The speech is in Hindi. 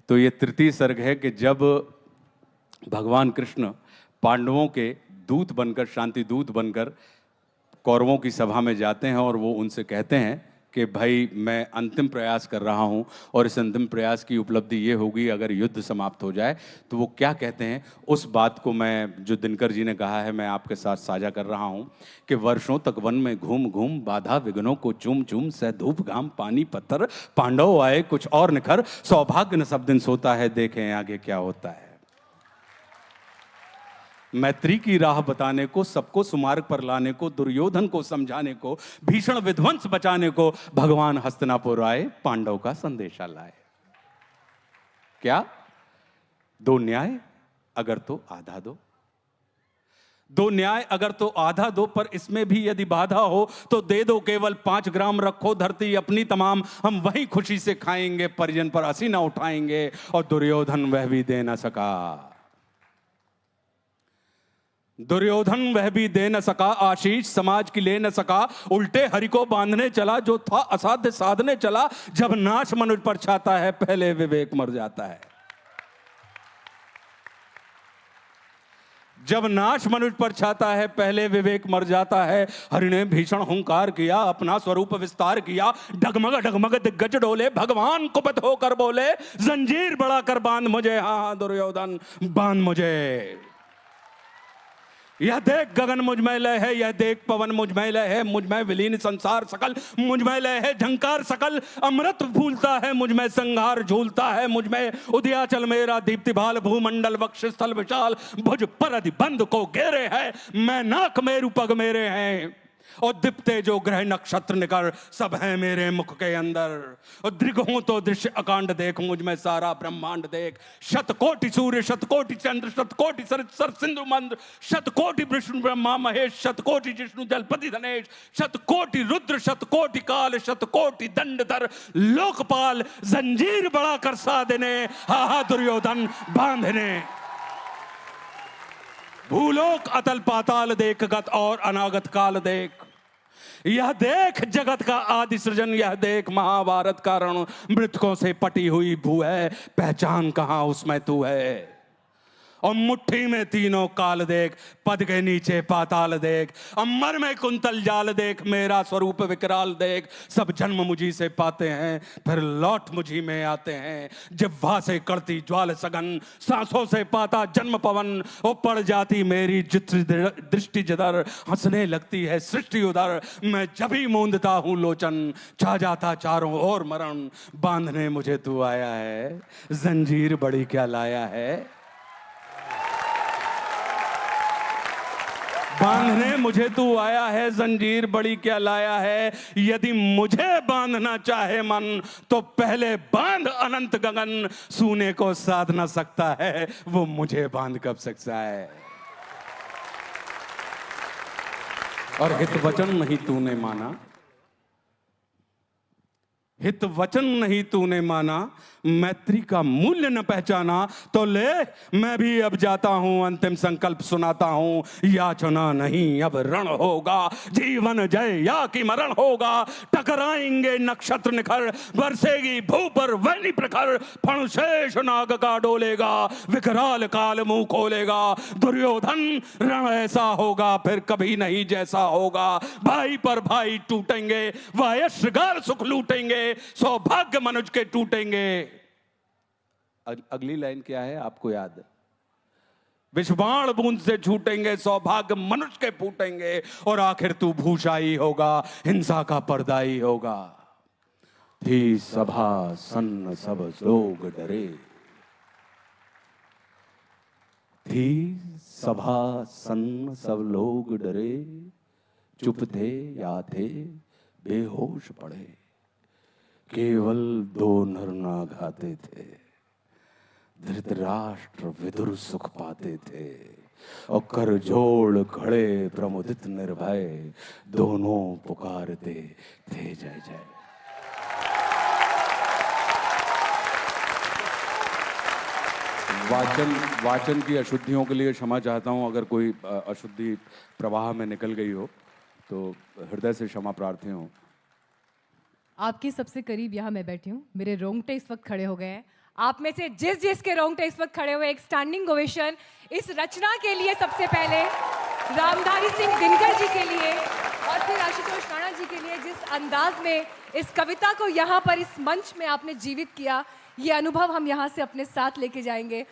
तो ये तृतीय सर्ग है कि जब भगवान कृष्ण पांडवों के दूत बनकर, शांति दूत बनकर कौरवों की सभा में जाते हैं और वो उनसे कहते हैं कि भाई मैं अंतिम प्रयास कर रहा हूं और इस अंतिम प्रयास की उपलब्धि ये होगी अगर युद्ध समाप्त हो जाए। तो वो क्या कहते हैं, उस बात को मैं, जो दिनकर जी ने कहा है, मैं आपके साथ साझा कर रहा हूं कि वर्षों तक वन में घूम घूम बाधा विघ्नों को चूम चूम, सह धूप घाम पानी पत्थर, पांडव आए कुछ और निखर, सौभाग्य न सब दिन सोता है, देखें आगे क्या होता है। मैत्री की राह बताने को, सबको सुमार्ग पर लाने को, दुर्योधन को समझाने को, भीषण विध्वंस बचाने को भगवान हस्तिनापुर आए, पांडव का संदेशा लाए। क्या? दो न्याय अगर तो आधा दो, दो न्याय अगर तो आधा दो, पर इसमें भी यदि बाधा हो तो दे दो केवल 5 ग्राम, रखो धरती अपनी तमाम, हम वहीं खुशी से खाएंगे, परिजन पर हंसी न उठाएंगे। और दुर्योधन वह भी दे न सका, दुर्योधन वह भी दे न सका, आशीष समाज की ले न सका, उल्टे हरि को बांधने चला, जो था असाध्य साधने चला। जब नाश मनुष्य पर छाता है, पहले विवेक मर जाता है। जब नाश मनुष्य पर छाता है, पहले विवेक मर जाता है। हरि ने भीषण हुंकार किया, अपना स्वरूप विस्तार किया, डगमग डगमग दिग्गज डोले, भगवान कुपित होकर बोले, जंजीर बढ़ा कर बांध मुझे, हाँ दुर्योधन बांध मुझे। यह देख गगन मुझ में लय है, यह देख पवन मुझ में लय है, मुझ में विलीन संसार सकल, मुझ में लय है झंकार सकल, अमृत फूलता है मुझ में, संहार झूलता है मुझ में, उदयाचल मेरा दीप्ति भाल, भूमंडल वक्ष स्थल विशाल, भुज पर बंद को घेरे है, मैं नाक मेरु पग मेरे हैं, और दीप्ते जो ग्रह नक्षत्र निकर, सब है मेरे मुख के अंदर। और दृग हूं तो दृश्य अकांड देख, मुझ में सारा ब्रह्मांड देख, शतकोटि सूर्य शतकोटि चंद्र, शतकोटि सर सिंधु मंद्र, शतकोटि विष्णु ब्रह्मा महेश, शतकोटि जिष्णु जलपति धनेश, शतकोटि रुद्र शतकोटि काल, शतकोटि दंडधर लोकपाल, जंजीर बड़ा कर साधने, हा हा दुर्योधन बांधने। भूलोक अतल पाताल देख, गत और अनागत काल देख, यह देख जगत का आदि सृजन, यह देख महाभारत का रण, मृतकों से पटी हुई भू है, पहचान कहां उसमें तू है। और मुट्ठी में तीनों काल देख, पद के नीचे पाताल देख, अमर में कुंतल जाल देख, मेरा स्वरूप विकराल देख, सब जन्म मुझी से पाते हैं, फिर लौट मुझी में आते हैं। जिह्वा से करती ज्वाल सघन, सांसों से पाता जन्म पवन, वो पड़ जाती मेरी दृष्टि जिधर, हंसने लगती है सृष्टि उधर, मैं जब ही मूंदता हूं लोचन, छा जाता चारों ओर मरण। बांधने मुझे तू आया है, जंजीर बड़ी क्या लाया है, बांधने मुझे तू आया है, जंजीर बड़ी क्या लाया है। यदि मुझे बांधना चाहे मन, तो पहले बांध अनंत गगन, सूने को साध ना सकता है, वो मुझे बांध कब सकता है। और हित वचन नहीं तूने माना, हित वचन नहीं तूने माना, मैत्री का मूल्य न पहचाना, तो ले मैं भी अब जाता हूं, अंतिम संकल्प सुनाता हूं, याचना नहीं अब रण होगा, जीवन जय या कि मरण होगा। टकराएंगे नक्षत्र निखर, बरसेगी भू पर वैनी प्रखर, फणशेष नाग का डोलेगा, विकराल काल मुंह खोलेगा। दुर्योधन रण ऐसा होगा फिर कभी नहीं जैसा होगा, भाई पर भाई टूटेंगे, वायश्रगार सुख लूटेंगे, सौभाग्य मनुज के टूटेंगे। अगली लाइन क्या है आपको याद? विषबाण बूंद से छूटेंगे, सौभाग्य मनुष्य के फूटेंगे, और आखिर तू भूषाई होगा, हिंसा का पर्दाई होगा। थी सभा सन्न सब लोग डरे, थी सभा सन्न सब लोग डरे, चुप थे या थे बेहोश पड़े, केवल 2 नर नागाते थे, धृतराष्ट्र विदुर सुख पाते थे, और कर जोड़ खड़े प्रमुदित निर्भय, दोनों पुकारते थे जय जय। वाचन की अशुद्धियों के लिए क्षमा चाहता हूं, अगर कोई अशुद्धि प्रवाह में निकल गई हो तो हृदय से क्षमा प्रार्थी हूं। आपके सबसे करीब यहाँ मैं बैठी हूँ, मेरे रोंगटे इस वक्त खड़े हो गए हैं। आप में से जिस जिसके रोंगटे इस वक्त खड़े हुए, एक स्टैंडिंग ओवेशन इस रचना के लिए सबसे पहले, रामधारी सिंह दिनकर जी के लिए और फिर आशुतोष राणा जी के लिए, जिस अंदाज में इस कविता को यहाँ पर इस मंच में आपने जीवित किया, ये अनुभव हम यहाँ से अपने साथ लेके जाएंगे।